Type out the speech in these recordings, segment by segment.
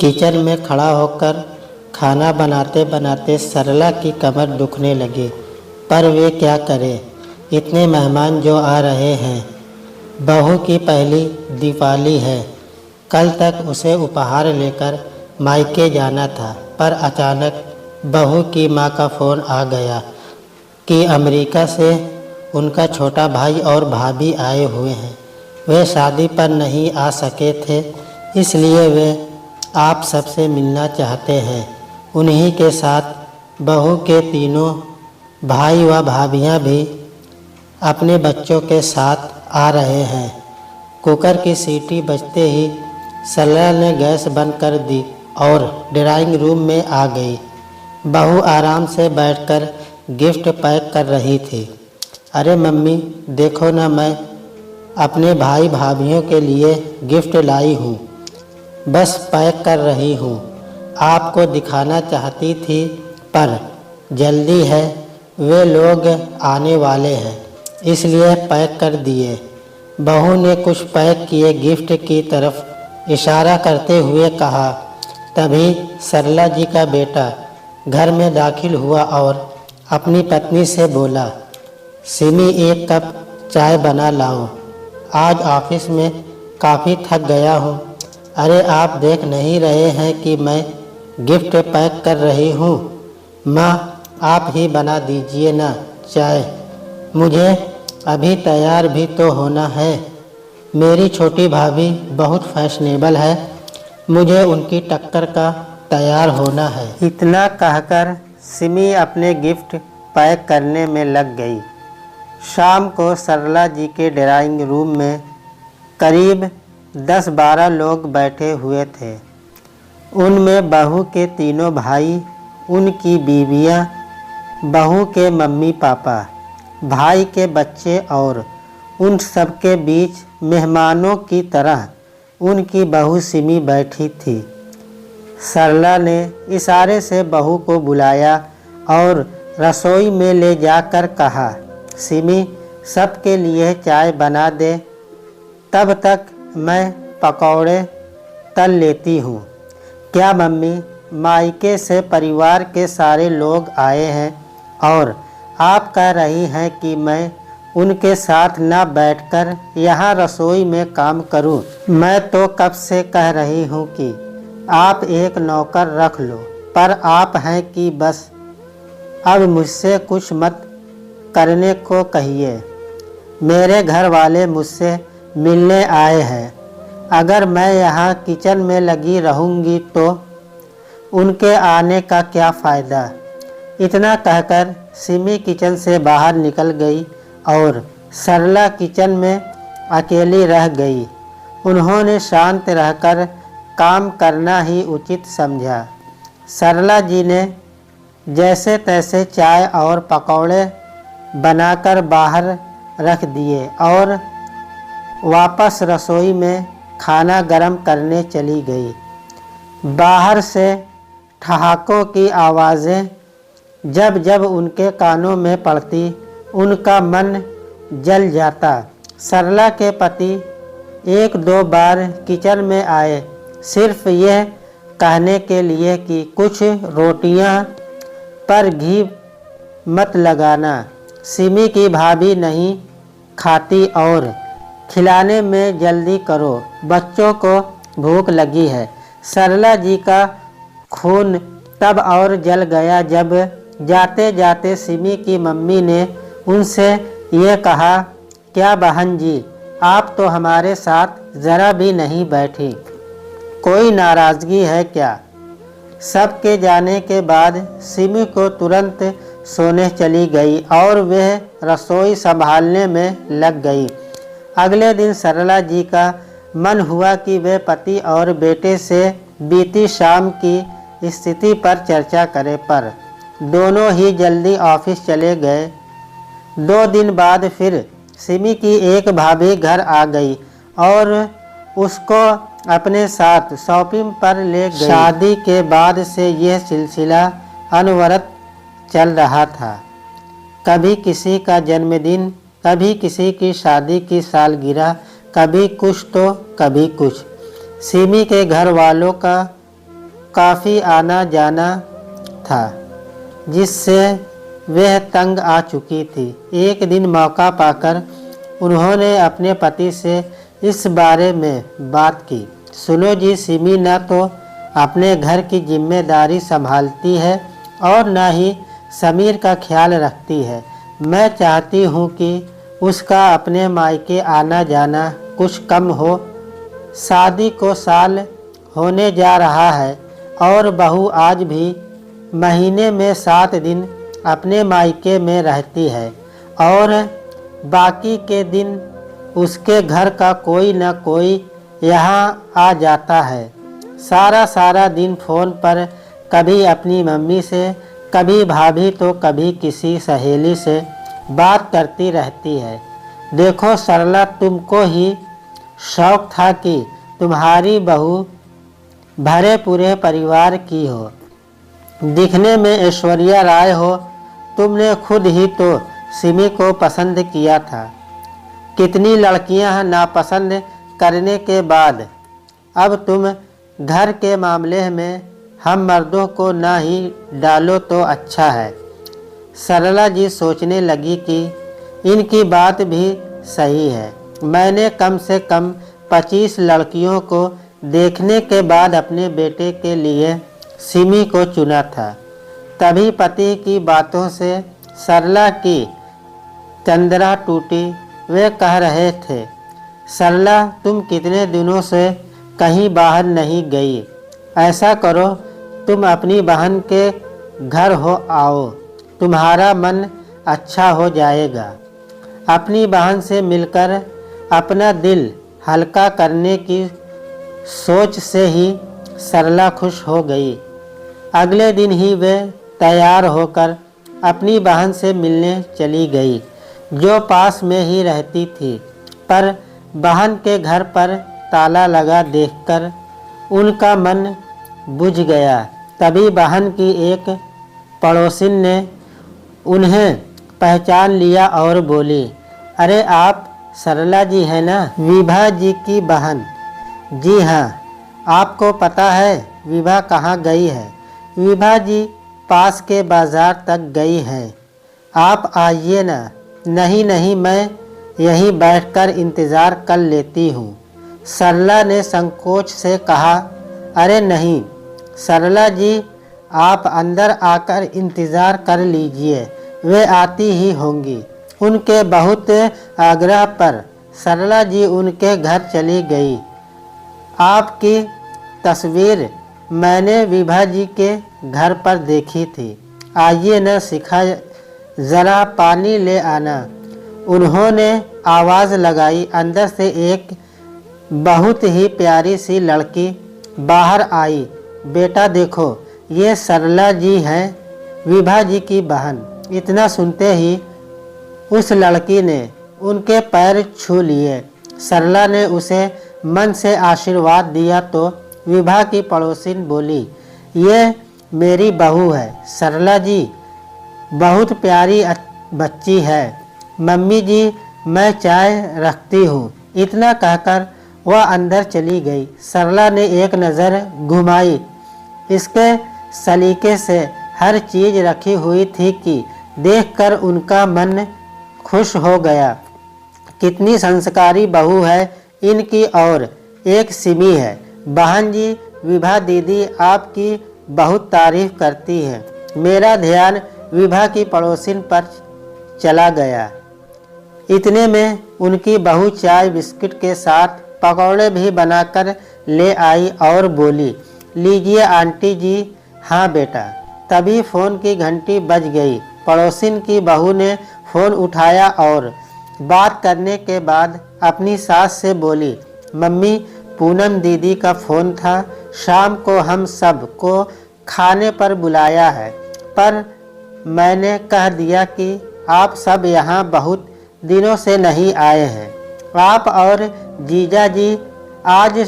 Kitchen में खड़ा होकर खाना बनाते बनाते सरला की कमर दुखने लगी, पर वे क्या करें, इतने मेहमान जो आ रहे हैं। बहू की पहली दिवाली है, कल तक उसे उपहार लेकर मायके जाना था, पर अचानक बहू की माँ का फ़ोन आ गया कि अमेरिका से उनका छोटा भाई और भाभी आए हुए हैं। वे शादी पर नहीं आ सके थे, इसलिए वे आप सबसे मिलना चाहते हैं। उन्हीं के साथ बहू के तीनों भाई व भाभियाँ भी अपने बच्चों के साथ आ रहे हैं। कुकर की सीटी बजते ही सरला ने गैस बंद कर दी और ड्राइंग रूम में आ गई। बहू आराम से बैठकर गिफ्ट पैक कर रही थी। अरे मम्मी, देखो ना, मैं अपने भाई भाभियों के लिए गिफ्ट लाई हूँ, बस पैक कर रही हूँ। आपको दिखाना चाहती थी, पर जल्दी है, वे लोग आने वाले हैं, इसलिए पैक कर दिए। बहू ने कुछ पैक किए गिफ्ट की तरफ इशारा करते हुए कहा। तभी सरला जी का बेटा घर में दाखिल हुआ और अपनी पत्नी से बोला, सिमी, एक कप चाय बना लाओ, आज ऑफिस में काफ़ी थक गया हूँ। अरे आप देख नहीं रहे हैं कि मैं गिफ्ट पैक कर रही हूँ। माँ, आप ही बना दीजिए ना चाय, मुझे अभी तैयार भी तो होना है। मेरी छोटी भाभी बहुत फैशनेबल है, मुझे उनकी टक्कर का तैयार होना है। इतना कहकर सिमी अपने गिफ्ट पैक करने में लग गई। शाम को सरला जी के ड्राइंग रूम में करीब 10-12 लोग बैठे हुए थे। उनमें बहू के तीनों भाई, उनकी बीवियां, बहू के मम्मी पापा, भाई के बच्चे और उन सब के बीच मेहमानों की तरह उनकी बहू सिमी बैठी थी। सरला ने इशारे से बहू को बुलाया और रसोई में ले जाकर कहा, सिमी, सबके लिए चाय बना दे, तब तक मैं पकौड़े तल लेती हूँ। क्या मम्मी, मायके से परिवार के सारे लोग आए हैं और आप कह रही हैं कि मैं उनके साथ न बैठकर यहाँ रसोई में काम करूँ? मैं तो कब से कह रही हूँ कि आप एक नौकर रख लो, पर आप हैं कि बस अब मुझसे कुछ मत करने को कहिए। मेरे घर वाले मुझसे मिलने आए हैं, अगर मैं यहाँ किचन में लगी रहूँगी तो उनके आने का क्या फ़ायदा। इतना कहकर सिमी किचन से बाहर निकल गई और सरला किचन में अकेली रह गई। उन्होंने शांत रहकर काम करना ही उचित समझा। सरला जी ने जैसे तैसे चाय और पकौड़े बनाकर बाहर रख दिए और वापस रसोई में खाना गर्म करने चली गई। बाहर से ठहाकों की आवाज़ें जब जब उनके कानों में पड़ती, उनका मन जल जाता। सरला के पति 1-2 बार किचन में आए, सिर्फ यह कहने के लिए कि कुछ रोटियां पर घी मत लगाना, सिमी की भाभी नहीं खाती और खिलाने में जल्दी करो, बच्चों को भूख लगी है। सरला जी का खून तब और जल गया जब जाते जाते सिमी की मम्मी ने उनसे ये कहा, क्या बहन जी, आप तो हमारे साथ ज़रा भी नहीं बैठी, कोई नाराज़गी है क्या? सबके जाने के बाद सिमी को तुरंत सोने चली गई और वह रसोई संभालने में लग गई। अगले दिन सरला जी का मन हुआ कि वे पति और बेटे से बीती शाम की स्थिति पर चर्चा करें, पर दोनों ही जल्दी ऑफिस चले गए। 2 दिन बाद फिर सिमी की एक भाभी घर आ गई और उसको अपने साथ शॉपिंग पर ले गई। शादी के बाद से यह सिलसिला अनवरत चल रहा था। कभी किसी का जन्मदिन, कभी किसी की शादी की सालगिरह, कभी कुछ तो कभी कुछ। सिमी के घर वालों का काफ़ी आना जाना था, जिससे वह तंग आ चुकी थी। एक दिन मौका पाकर उन्होंने अपने पति से इस बारे में बात की। सुनो जी, सिमी न तो अपने घर की जिम्मेदारी संभालती है और न ही समीर का ख्याल रखती है। मैं चाहती हूँ कि उसका अपने मायके आना जाना कुछ कम हो। शादी को साल होने जा रहा है और बहू आज भी महीने में 7 दिन अपने मायके में रहती है और बाकी के दिन उसके घर का कोई न कोई यहाँ आ जाता है। सारा दिन फ़ोन पर कभी अपनी मम्मी से, कभी भाभी तो कभी किसी सहेली से बात करती रहती है। देखो सरला, तुमको ही शौक था कि तुम्हारी बहू भरे पूरे परिवार की हो, दिखने में ऐश्वर्या राय हो। तुमने खुद ही तो सिमी को पसंद किया था। कितनी लड़कियां नापसंद करने के बाद अब तुम घर के मामले में हम मर्दों को ना ही डालो तो अच्छा है। सरला जी सोचने लगी कि इनकी बात भी सही है। मैंने कम से कम 25 लड़कियों को देखने के बाद अपने बेटे के लिए सिमी को चुना था। तभी पति की बातों से सरला की तंद्रा टूटी। वे कह रहे थे, सरला, तुम कितने दिनों से कहीं बाहर नहीं गई। ऐसा करो, तुम अपनी बहन के घर हो आओ, तुम्हारा मन अच्छा हो जाएगा। अपनी बहन से मिलकर अपना दिल हल्का करने की सोच से ही सरला खुश हो गई। अगले दिन ही वे तैयार होकर अपनी बहन से मिलने चली गई, जो पास में ही रहती थी। पर बहन के घर पर ताला लगा देखकर उनका मन बुझ गया। तभी बहन की एक पड़ोसिन ने उन्हें पहचान लिया और बोली, अरे आप सरला जी हैं ना, विभा जी की बहन। जी हाँ, आपको पता है विभा कहाँ गई है? विभा जी पास के बाज़ार तक गई हैं। आप आइए ना। नहीं, मैं यहीं बैठकर इंतज़ार कर लेती हूँ, सरला ने संकोच से कहा। अरे नहीं सरला जी, आप अंदर आकर इंतज़ार कर लीजिए, वे आती ही होंगी। उनके बहुत आग्रह पर सरला जी उनके घर चली गई। आपकी तस्वीर मैंने विभा जी के घर पर देखी थी। आइए न शिखा, ज़रा पानी ले आना। उन्होंने आवाज़ लगाई। अंदर से एक बहुत ही प्यारी सी लड़की बाहर आई। बेटा देखो, ये सरला जी हैं, विभा जी की बहन। इतना सुनते ही उस लड़की ने उनके पैर छू लिए। सरला ने उसे मन से आशीर्वाद दिया तो विभा की पड़ोसिन बोली, ये मेरी बहू है सरला जी, बहुत प्यारी बच्ची है। मम्मी जी, मैं चाय रखती हूँ। इतना कहकर वह अंदर चली गई। सरला ने एक नज़र घुमाई। इसके सलीके से हर चीज़ रखी हुई थी कि देखकर उनका मन खुश हो गया। कितनी संस्कारी बहू है इनकी। और एक सिमी है। बहन जी, विभा दीदी आपकी बहुत तारीफ करती है। मेरा ध्यान विभा की पड़ोसिन पर चला गया। इतने में उनकी बहू चाय बिस्किट के साथ पकौड़े भी बनाकर ले आई और बोली, लीजिए आंटी जी। हाँ बेटा। तभी फ़ोन की घंटी बज गई। पड़ोसिन की बहू ने फ़ोन उठाया और बात करने के बाद अपनी सास से बोली, मम्मी, पूनम दीदी का फ़ोन था। शाम को हम सब को खाने पर बुलाया है, पर मैंने कह दिया कि आप सब यहाँ बहुत दिनों से नहीं आए हैं। आप और जीजा जी आज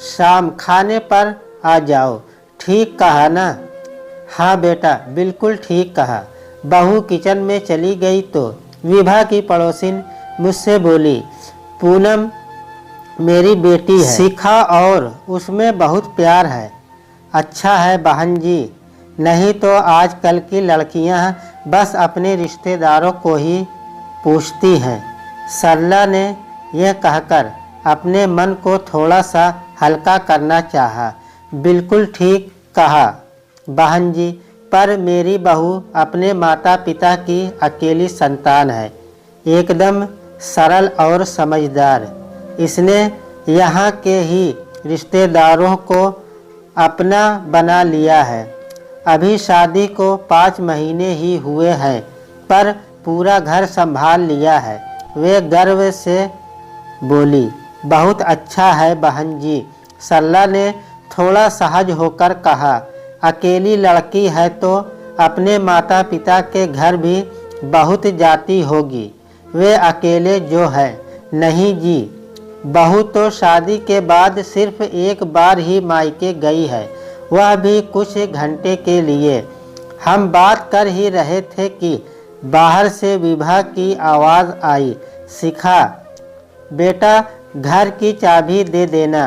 शाम खाने पर आ जाओ। ठीक कहा ना? हाँ बेटा, बिल्कुल ठीक कहा। बहू किचन में चली गई तो विभा की पड़ोसिन मुझसे बोली, पूनम मेरी बेटी है शिखा और उसमें बहुत प्यार है। अच्छा है बहन जी, नहीं तो आजकल की लड़कियां बस अपने रिश्तेदारों को ही पूछती हैं। सरला ने यह कहकर अपने मन को थोड़ा सा हल्का करना चाहा। बिल्कुल ठीक कहा बहन जी, पर मेरी बहू अपने माता पिता की अकेली संतान है, एकदम सरल और समझदार। इसने यहाँ के ही रिश्तेदारों को अपना बना लिया है। अभी शादी को 5 महीने ही हुए हैं, पर पूरा घर संभाल लिया है। वे गर्व से बोली। बहुत अच्छा है बहन जी, सरला ने थोड़ा सहज होकर कहा। अकेली लड़की है तो अपने माता पिता के घर भी बहुत जाती होगी। वे अकेले जो है। नहीं जी, बहू तो शादी के बाद सिर्फ एक बार ही मायके गई है, वह भी कुछ घंटे के लिए। हम बात कर ही रहे थे कि बाहर से विभा की आवाज़ आई। शिखा बेटा, घर की चाबी दे देना।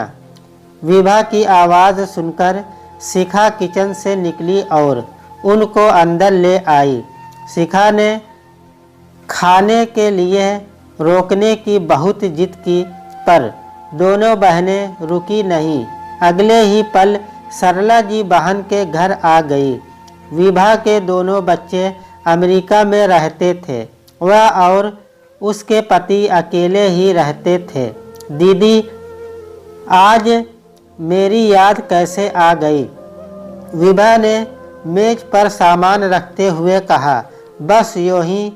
विभा की आवाज़ सुनकर शिखा किचन से निकली और उनको अंदर ले आई। शिखा ने खाने के लिए रोकने की बहुत जिद की, पर दोनों बहनें रुकी नहीं। अगले ही पल सरला जी बहन के घर आ गई। विभा के दोनों बच्चे अमेरिका में रहते थे। वह और उसके पति अकेले ही रहते थे। दीदी, आज मेरी याद कैसे आ गई? विभा ने मेज पर सामान रखते हुए कहा। बस यूं ही,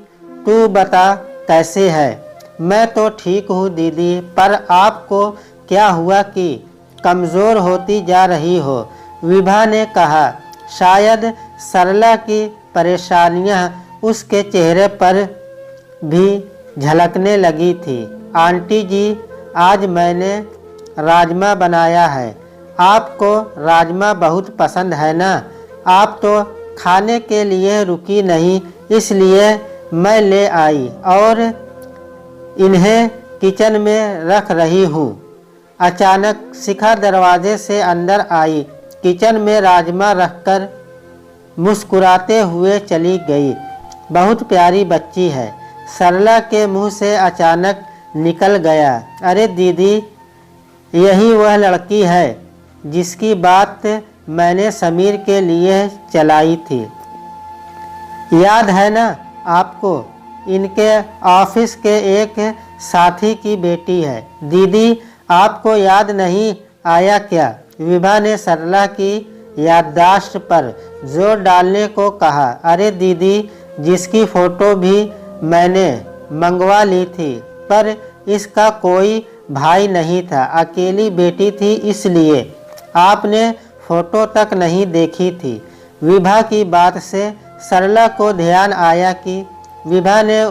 तू बता कैसे है? मैं तो ठीक हूँ दीदी, पर आपको क्या हुआ कि कमज़ोर होती जा रही हो? विभा ने कहा। शायद सरला की परेशानियाँ उसके चेहरे पर भी झलकने लगी थी। आंटी जी, आज मैंने राजमा बनाया है। आपको राजमा बहुत पसंद है ना? आप तो खाने के लिए रुकी नहीं, इसलिए मैं ले आई और इन्हें किचन में रख रही हूँ। अचानक शिखा दरवाजे से अंदर आई। किचन में राजमा रखकर मुस्कुराते हुए चली गई। बहुत प्यारी बच्ची है, सरला के मुंह से अचानक निकल गया। अरे दीदी, यही वह लड़की है जिसकी बात मैंने समीर के लिए चलाई थी, याद है ना आपको? इनके ऑफिस के एक साथी की बेटी है। दीदी, आपको याद नहीं आया क्या? विभा ने सरला की याददाश्त पर जोर डालने को कहा। अरे दीदी, जिसकी फ़ोटो भी मैंने मंगवा ली थी, पर इसका कोई भाई नहीं था, अकेली बेटी थी, इसलिए आपने फ़ोटो तक नहीं देखी थी। विभा की बात से सरला को ध्यान आया कि विभा ने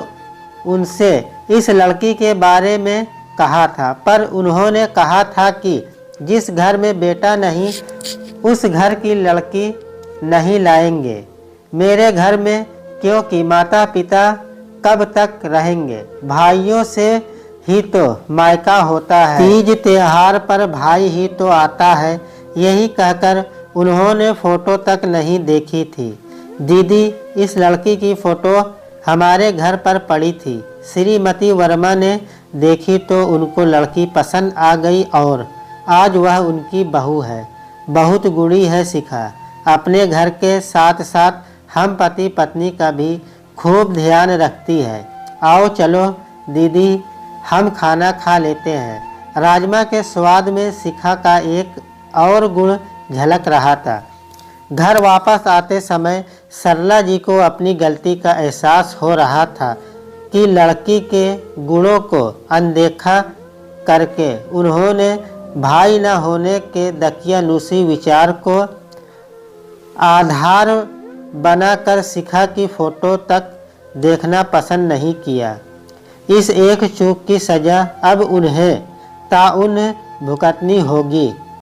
उनसे इस लड़की के बारे में कहा था, पर उन्होंने कहा था कि जिस घर में बेटा नहीं, उस घर की लड़की नहीं लाएंगे। मेरे घर में क्योंकि माता पिता कब तक रहेंगे? भाइयों से ही तो मायका होता है। तीज त्योहार पर भाई ही तो आता है। यही कहकर उन्होंने फ़ोटो तक नहीं देखी थी। दीदी, इस लड़की की फ़ोटो हमारे घर पर पड़ी थी। श्रीमती वर्मा ने देखी तो उनको लड़की पसंद आ गई और आज वह उनकी बहू है। बहुत गुणी है शिखा। अपने घर के साथ साथ हम पति पत्नी का भी खूब ध्यान रखती है। आओ चलो दीदी, हम खाना खा लेते हैं। राजमा के स्वाद में शिखा का एक और गुण झलक रहा था। घर वापस आते समय सरला जी को अपनी गलती का एहसास हो रहा था कि लड़की के गुणों को अनदेखा करके उन्होंने भाई न होने के दकियानूसी विचार को आधार बनाकर शिखा की फ़ोटो तक देखना पसंद नहीं किया। इस एक चूक की सज़ा अब उन्हें ताउन भुगतनी होगी।